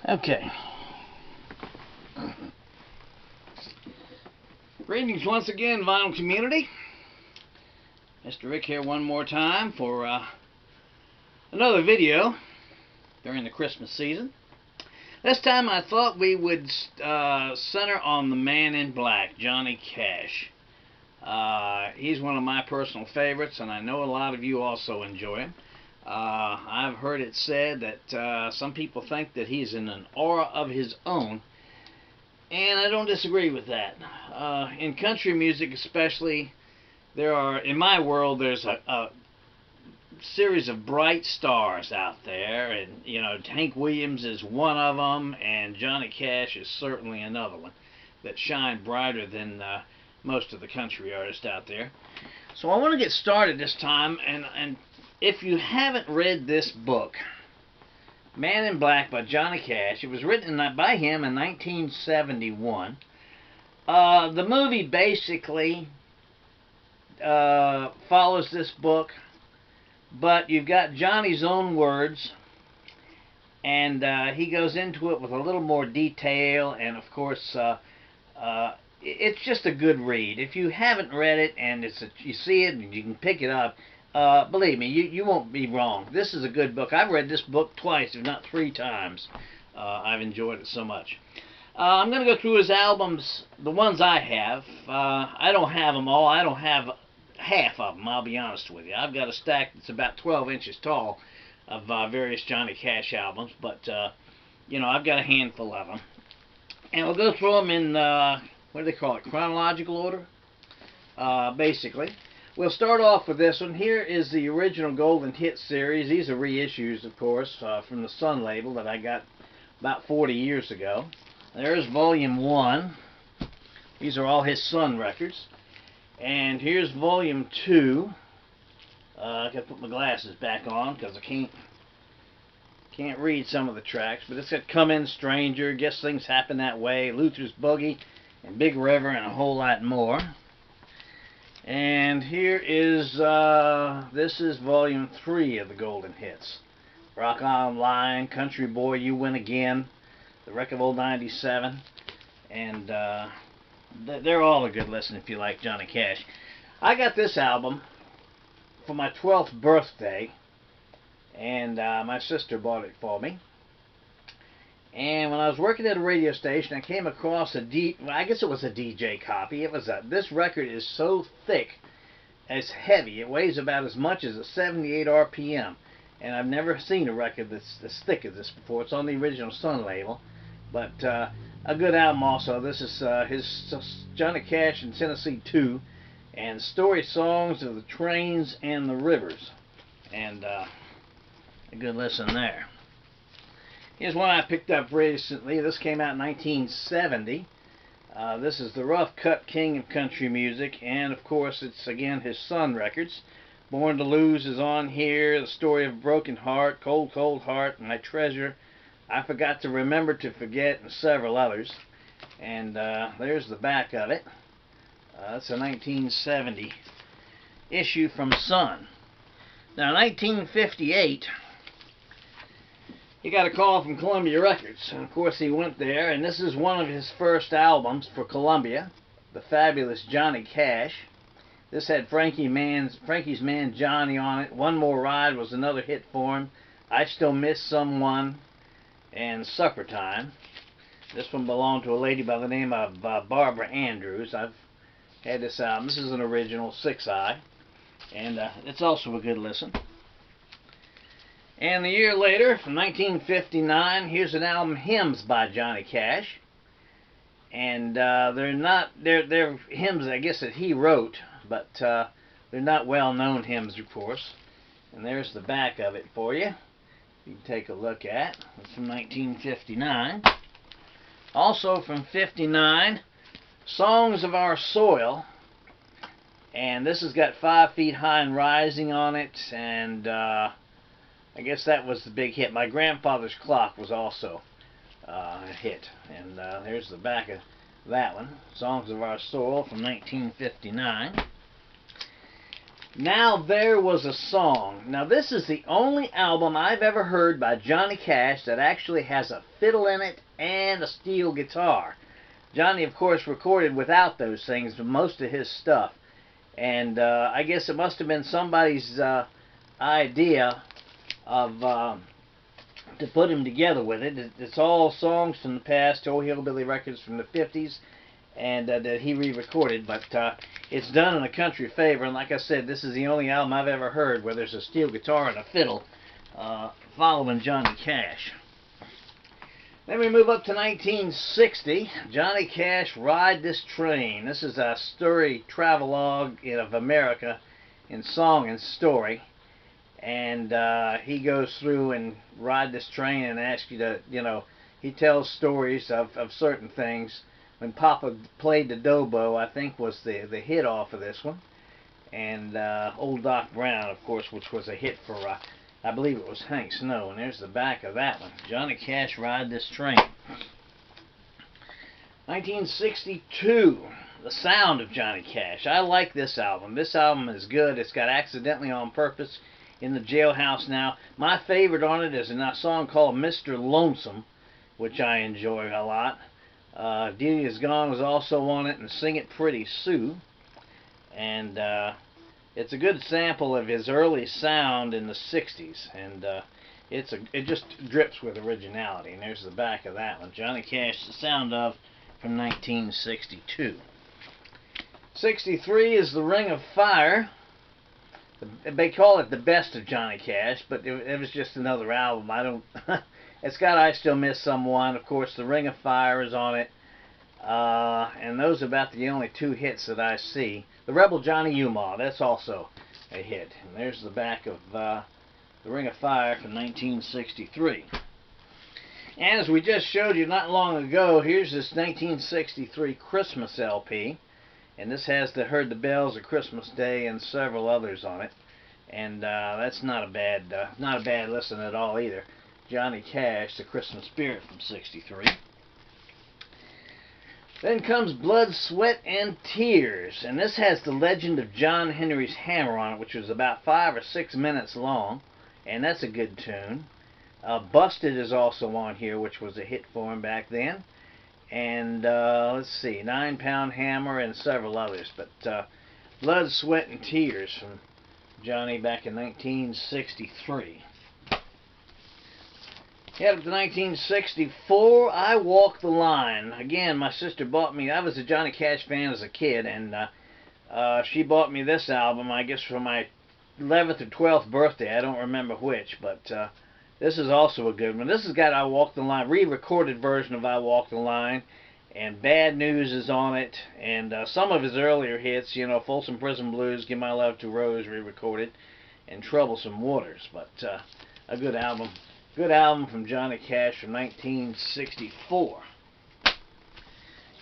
Okay. Greetings once again, vinyl community. Mr. Rick here one more time for another video during the Christmas season. This time I thought we would center on the Man in Black, Johnny Cash. He's one of my personal favorites, and I know a lot of you also enjoy him. I've heard it said that some people think that he's in an aura of his own, and I don't disagree with that. In country music especially, in my world, there's a series of bright stars out there, and Hank Williams is one of them, and Johnny Cash is certainly another one that shine brighter than most of the country artists out there. So I want to get started this time, and if you haven't read this book, Man in Black by Johnny Cash, it was written by him in 1971. The movie basically follows this book, but you've got Johnny's own words, and he goes into it with a little more detail, and of course it's just a good read. If you haven't read it and you see it and you can pick it up, believe me, you won't be wrong. This is a good book. I've read this book twice, if not 3 times. I've enjoyed it so much. I'm going to go through his albums, the ones I have. I don't have them all. I don't have half of them, I'll be honest with you. I've got a stack that's about 12 inches tall of various Johnny Cash albums, but I've got a handful of them. And we'll go through them in, what do they call it, chronological order, basically. We'll start off with this one. Here is the original Golden Hits series. These are reissues, of course, from the Sun label that I got about 40 years ago. There's Volume 1. These are all his Sun records. And here's Volume 2. I gotta put my glasses back on because I can't read some of the tracks. But it's got Come In Stranger, Guess Things Happen That Way, Luther's Boogie, and Big River, and a whole lot more. And here is, this is Volume 3 of the Golden Hits. Rock On Line, Country Boy, You Win Again, The Wreck of Old 97, and they're all a good listen if you like Johnny Cash. I got this album for my 12th birthday, and my sister bought it for me. And when I was working at a radio station, I came across I guess it was a DJ copy. This record is so thick, it's heavy. It weighs about as much as a 78 RPM. And I've never seen a record that's as thick as this before. It's on the original Sun label. But a good album also. This is his Johnny Cash in Tennessee 2. And Story Songs of the Trains and the Rivers. And a good listen there. Here's one I picked up recently. This came out in 1970. This is the Rough Cut King of Country Music, and of course it's again his Sun records. Born to Lose is on here, The Story of a Broken Heart, Cold Cold Heart, My Treasure, I Forgot to Remember to Forget, and several others. And there's the back of it. That's a 1970 issue from Sun. Now 1958, he got a call from Columbia Records, and of course he went there, and this is one of his first albums for Columbia, The Fabulous Johnny Cash. This had Frankie's Man Johnny on it. One More Ride was another hit for him. I Still Miss Someone, and Supper Time. This one belonged to a lady by the name of Barbara Andrews. I've had this album. This is an original 6i, and it's also a good listen. And a year later, from 1959, here's an album, Hymns by Johnny Cash. And they're hymns, I guess, that he wrote, but they're not well-known hymns, of course. And there's the back of it for you. You can take a look at. It's from 1959. Also from 59, Songs of Our Soil. And this has got 5 Feet High and Rising on it, and I guess that was the big hit. My Grandfather's Clock was also a hit. And there's the back of that one. Songs of Our Soul from 1959. Now There Was a Song. Now this is the only album I've ever heard by Johnny Cash that actually has a fiddle in it and a steel guitar. Johnny, of course, recorded without those things for most of his stuff. And I guess it must have been somebody's idea of to put him together with it. It's all songs from the past, old hillbilly records from the 50s, and that he re-recorded, but it's done in a country favor, and like I said, this is the only album I've ever heard where there's a steel guitar and a fiddle following Johnny Cash. Then we move up to 1960, Johnny Cash, Ride This Train. This is a story travelogue of America in song and story, and he goes through and ride this train and asks you to, he tells stories of certain things. When Papa Played the Dobro, I think, was the hit off of this one. And Old Doc Brown, of course, which was a hit for, I believe it was Hank Snow. And there's the back of that one. Johnny Cash, Ride This Train. 1962, The Sound of Johnny Cash. I like this album. This album is good. It's got Accidentally on Purpose, In the Jailhouse Now. My favorite on it is a song called Mr. Lonesome, which I enjoy a lot. Delia Is Gone was also on it, and Sing It Pretty Sue. And it's a good sample of his early sound in the 60s, and it just drips with originality. And there's the back of that one. Johnny Cash, The Sound Of, from 1962. 63 is The Ring of Fire. They call it the best of Johnny Cash, but it was just another album. It's got I Still Miss Someone. Of course, The Ring of Fire is on it. And those are about the only two hits that I see. The Rebel Johnny Umar, that's also a hit. And there's the back of The Ring of Fire from 1963. And as we just showed you not long ago, here's this 1963 Christmas LP. And this has the Heard the Bells of Christmas Day and several others on it. And that's not a bad listen at all either. Johnny Cash, The Christmas Spirit from 63. Then comes Blood, Sweat, and Tears. And this has the Legend of John Henry's Hammer on it, which was about 5 or 6 minutes long. And that's a good tune. Busted is also on here, which was a hit for him back then. And let's see, 9 Pound Hammer and several others. But Blood, Sweat, and Tears from Johnny back in 1963. Head up to 1964, I Walk the Line. Again, my sister bought me, I was a Johnny Cash fan as a kid, and she bought me this album, I guess for my 11th or 12th birthday. I don't remember which, but this is also a good one. This has got I Walk the Line, re-recorded version of I Walk the Line, and Bad News is on it, and some of his earlier hits, Folsom Prison Blues, Give My Love to Rose, re-recorded, and Troublesome Waters. But a good album. Good album from Johnny Cash from 1964.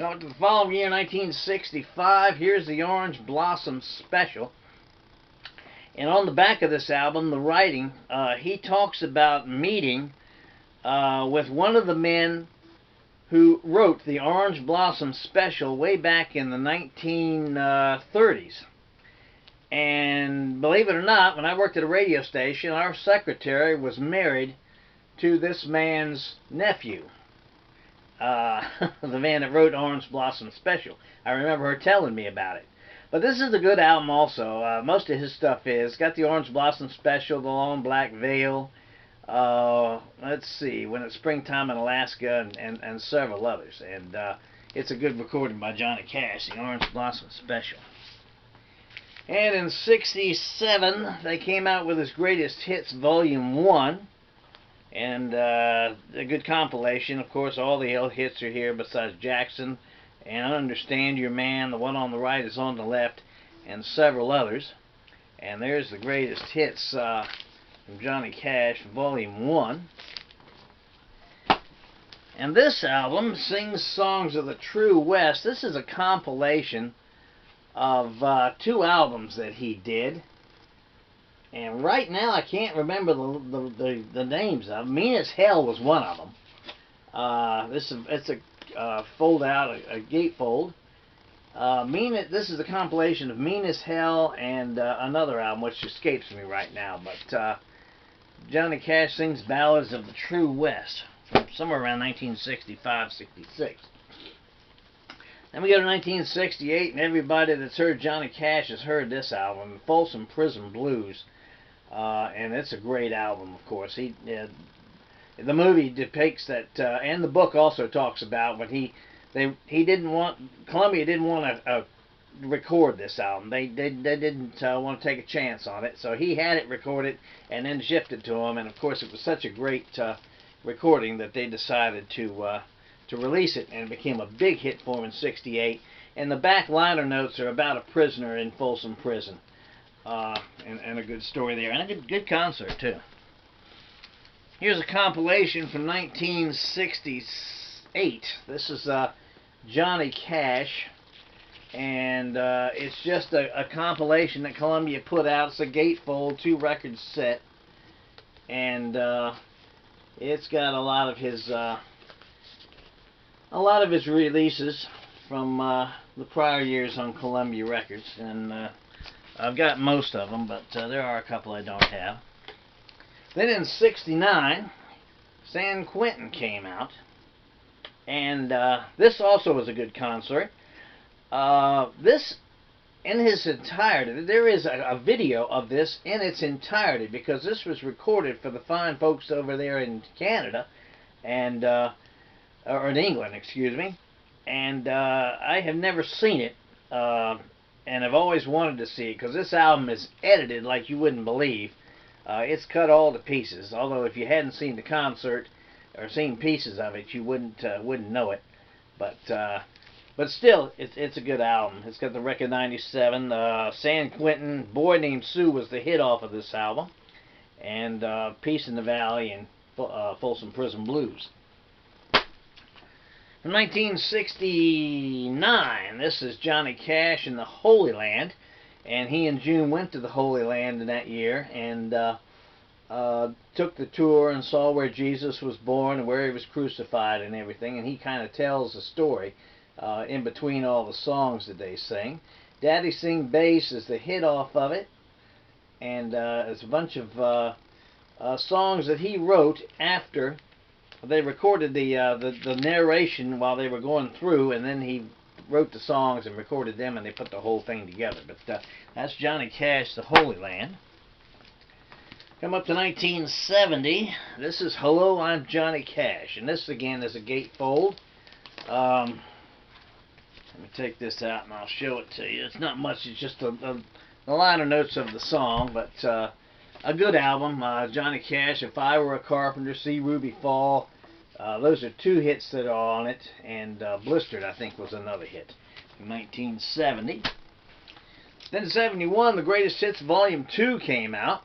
Now to the following year, 1965, here's the Orange Blossom Special. And on the back of this album, the writing, he talks about meeting with one of the men who wrote the Orange Blossom Special way back in the 1930s. And believe it or not, when I worked at a radio station, our secretary was married to this man's nephew, the man that wrote Orange Blossom Special. I remember her telling me about it. But this is a good album also. Most of his stuff is. Got the Orange Blossom Special, The Long Black Veil, let's see, When It's Springtime in Alaska, and several others. And it's a good recording by Johnny Cash, the Orange Blossom Special. And in 67, they came out with his Greatest Hits Volume 1. And a good compilation. Of course, all the old hits are here besides Jackson and Understand Your Man. The one on the right is on the left, and several others. And there's the Greatest Hits from Johnny Cash, Volume 1. And this album sings songs of the True West. This is a compilation of 2 albums that he did. And right now I can't remember the names of them. Mean as Hell was one of them. It's a fold out, a gatefold. This is a compilation of Mean as Hell and another album which escapes me right now, but Johnny Cash sings Ballads of the True West from somewhere around 1965-66. Then we go to 1968, and everybody that's heard Johnny Cash has heard this album, Folsom Prison Blues, and it's a great album, of course. The movie depicts that, and the book also talks about when Columbia didn't want to record this album. They didn't want to take a chance on it, so he had it recorded and then shipped it to them. And of course, it was such a great recording that they decided to release it, and it became a big hit for him in '68. And the back liner notes are about a prisoner in Folsom Prison, and a good story there, and a good concert too. Here's a compilation from 1968. This is Johnny Cash, and it's just a compilation that Columbia put out. It's a gatefold 2-record set, and it's got a lot of his releases from the prior years on Columbia Records, and I've got most of them, but there are a couple I don't have. Then in '69, San Quentin came out, and this also was a good concert. This, in its entirety, there is a video of this in its entirety, because this was recorded for the fine folks over there in Canada, and or in England, excuse me, and I have never seen it, and I've always wanted to see it, because this album is edited like you wouldn't believe. It's cut all to pieces, although if you hadn't seen the concert or seen pieces of it, you wouldn't know it. But still, it's a good album. It's got the record 97. San Quentin, Boy Named Sue was the hit off of this album, and Peace in the Valley and Folsom Prison Blues. From 1969, this is Johnny Cash in the Holy Land. And he and June went to the Holy Land in that year, and took the tour and saw where Jesus was born and where he was crucified and everything. And he kind of tells the story in between all the songs that they sing. Daddy Sing Bass is the hit off of it, and it's a bunch of songs that he wrote after they recorded the narration while they were going through, and then he wrote the songs and recorded them, and they put the whole thing together. But that's Johnny Cash, The Holy Land. Come up to 1970. This is Hello, I'm Johnny Cash, and this again is a gatefold. Let me take this out and I'll show it to you. It's not much, it's just the liner notes of the song, but a good album. Johnny Cash, If I Were a Carpenter, See Ruby Fall. Those are 2 hits that are on it, and Blistered, I think, was another hit in 1970. Then in '71, The Greatest Hits Volume 2 came out.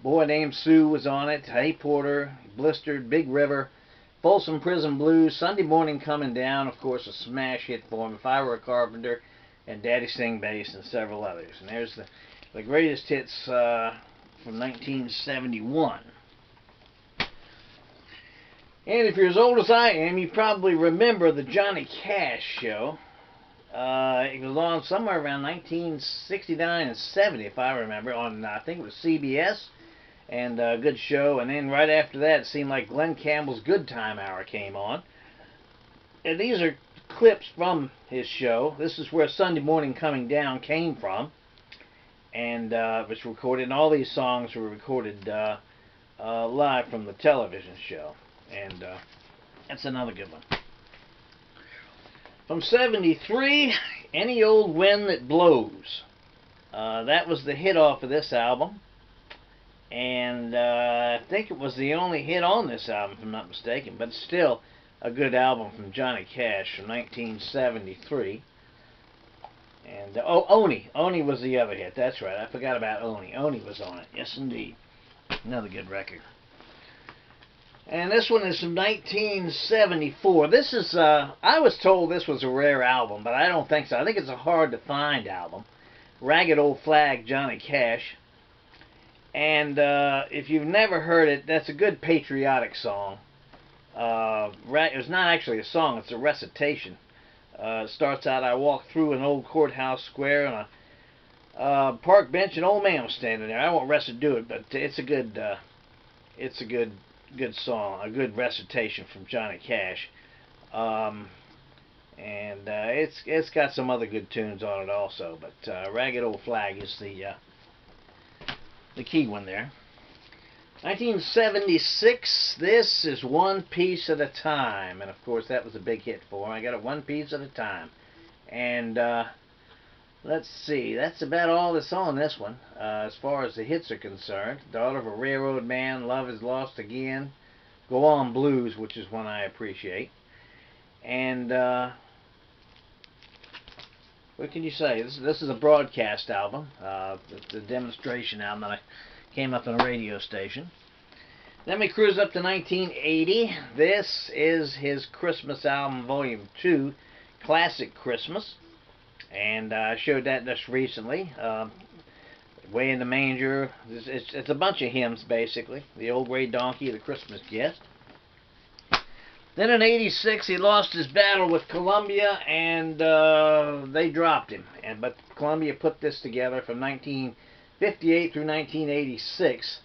Boy Named Sue was on it, Hey Porter, Blistered, Big River, Folsom Prison Blues, Sunday Morning Coming Down, of course, a smash hit for him, If I Were a Carpenter, and Daddy Sing Bass, and several others. And there's the greatest hits from 1971. And if you're as old as I am, you probably remember the Johnny Cash show. It was on somewhere around 1969 and 70, if I remember, on, I think it was CBS, and a good show. And then right after that, it seemed like Glenn Campbell's Good Time Hour came on. And these are clips from his show. This is where Sunday Morning Coming Down came from, and it was recorded, and all these songs were recorded live from the television show. And that's another good one. From '73, Any Old Wind That Blows. That was the hit off of this album. And I think it was the only hit on this album, if I'm not mistaken. But still a good album from Johnny Cash from 1973. And, Oni. Oni was the other hit. That's right. I forgot about Oni. Oni was on it. Yes, indeed. Another good record. And this one is from 1974. This is, I was told this was a rare album, but I don't think so. I think it's a hard-to-find album. Ragged Old Flag, Johnny Cash. And if you've never heard it, that's a good patriotic song. It's not actually a song, it's a recitation It starts out, I walked through an old courthouse square and a park bench. An old man was standing there. I won't rest to do it, but it's a good song, a good recitation from Johnny Cash. It's got some other good tunes on it also, but Ragged Old Flag is the key one there. 1976, this is One Piece at a Time, and of course that was a big hit for him. I got it One Piece at a Time, and let's see, that's about all that's on this one as far as the hits are concerned. Daughter of a Railroad Man, Love Is Lost Again, Go On Blues, which is one I appreciate, and what can you say? This is a broadcast album. It's a demonstration album that I came up on a radio station. Then we cruise up to 1980. This is his Christmas album, Volume 2, Classic Christmas. And I showed that just recently. Way in the Manger. It's a bunch of hymns, basically. The Old Gray Donkey, The Christmas Gift. Then in 86, he lost his battle with Columbia, and they dropped him. But Columbia put this together from 1958 through 1986.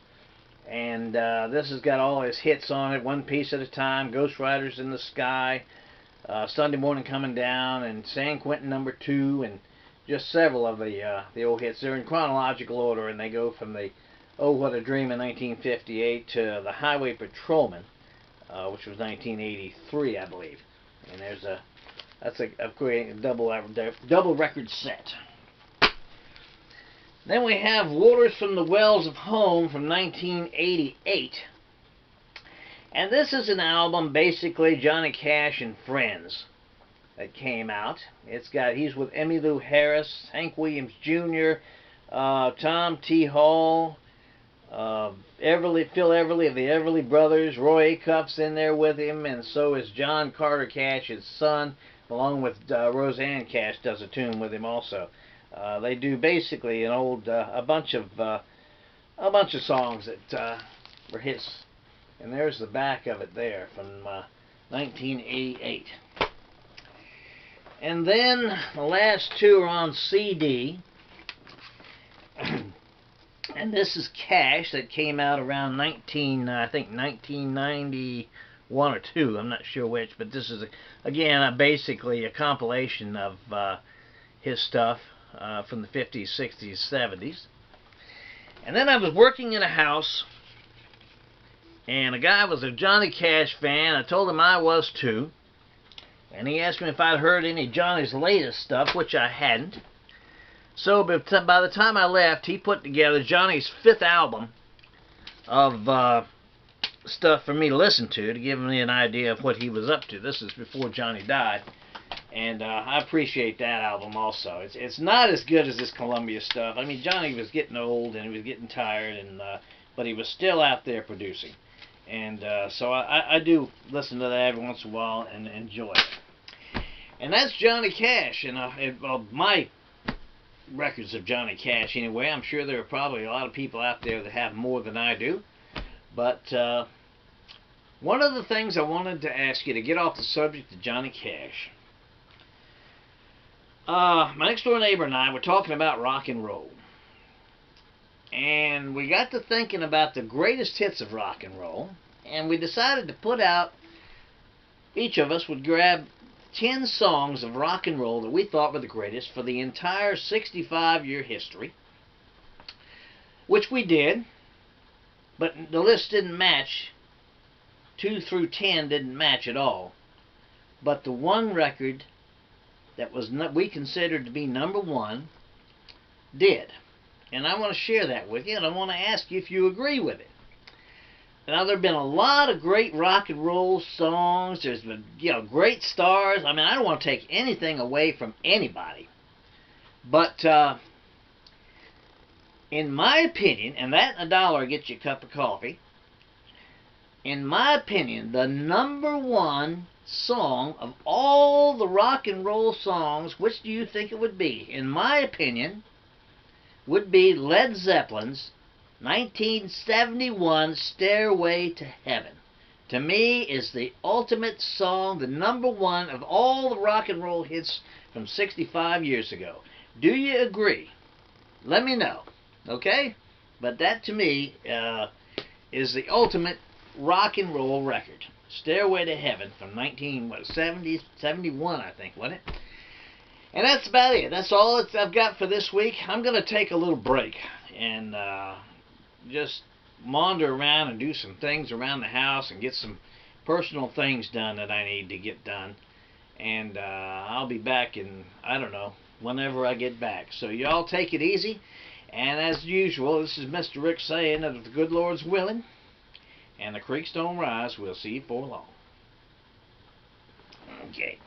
And this has got all his hits on it. One Piece at a Time, Ghost Riders in the Sky, Sunday Morning Coming Down, and San Quentin No. 2, and just several of the old hits. They're in chronological order, and they go from the Oh What a Dream in 1958 to the Highway Patrolman, which was 1983, I believe. And that's a great double record set. Then we have Waters from the Wells of Home from 1988. And this is an album, basically Johnny Cash and Friends, that came out. He's with Emmylou Harris, Hank Williams Jr., Tom T. Hall, Phil Everly of the Everly Brothers, Roy Acuff's in there with him, and so is John Carter Cash, his son, along with Roseanne Cash does a tune with him also. They do basically a bunch of songs that were his, and there's the back of it there from 1988. And then the last two are on CD. And this is Cash, that came out around 1991 or 2. I'm not sure which, but this is again basically a compilation of his stuff from the 50s, 60s, 70s. And then I was working in a house, and a guy was a Johnny Cash fan. I told him I was too, and he asked me if I'd heard any Johnny's latest stuff, which I hadn't. So by the time I left, he put together Johnny's 5th album of stuff for me to listen to give me an idea of what he was up to. This is before Johnny died, and I appreciate that album also. It's not as good as this Columbia stuff. I mean, Johnny was getting old and he was getting tired, and but he was still out there producing, and so I do listen to that every once in a while and enjoy it. And that's Johnny Cash, and my records of Johnny Cash anyway. I'm sure there are probably a lot of people out there that have more than I do, but one of the things I wanted to ask you to get off the subject of Johnny Cash, my next door neighbor and I were talking about rock and roll, and we got to thinking about the greatest hits of rock and roll, and we decided to put out, each of us would grab 10 songs of rock and roll that we thought were the greatest for the entire 65-year history, which we did, but the list didn't match. 2 through 10 didn't match at all, but the one record that we considered to be number 1 did, and I want to share that with you, and I want to ask you if you agree with it. Now, there have been a lot of great rock and roll songs. There's been, great stars. I mean, I don't want to take anything away from anybody. But in my opinion, and that and $1 gets you a cup of coffee, in my opinion, the number 1 song of all the rock and roll songs, which do you think it would be? In my opinion, would be Led Zeppelin's 1971 Stairway to Heaven. to me, is the ultimate song, the #1 of all the rock and roll hits from 65 years ago. Do you agree? Let me know, okay? But that, to me, is the ultimate rock and roll record. Stairway to Heaven from 1971, I think, wasn't it? And that's about it. That's all I've got for this week. I'm going to take a little break and just wander around and do some things around the house and get some personal things done that I need to get done. And I'll be back in, I don't know, whenever I get back. So y'all take it easy. And as usual, this is Mr. Rick saying that if the good Lord's willing and the creeks don't rise, we'll see you before long. Okay.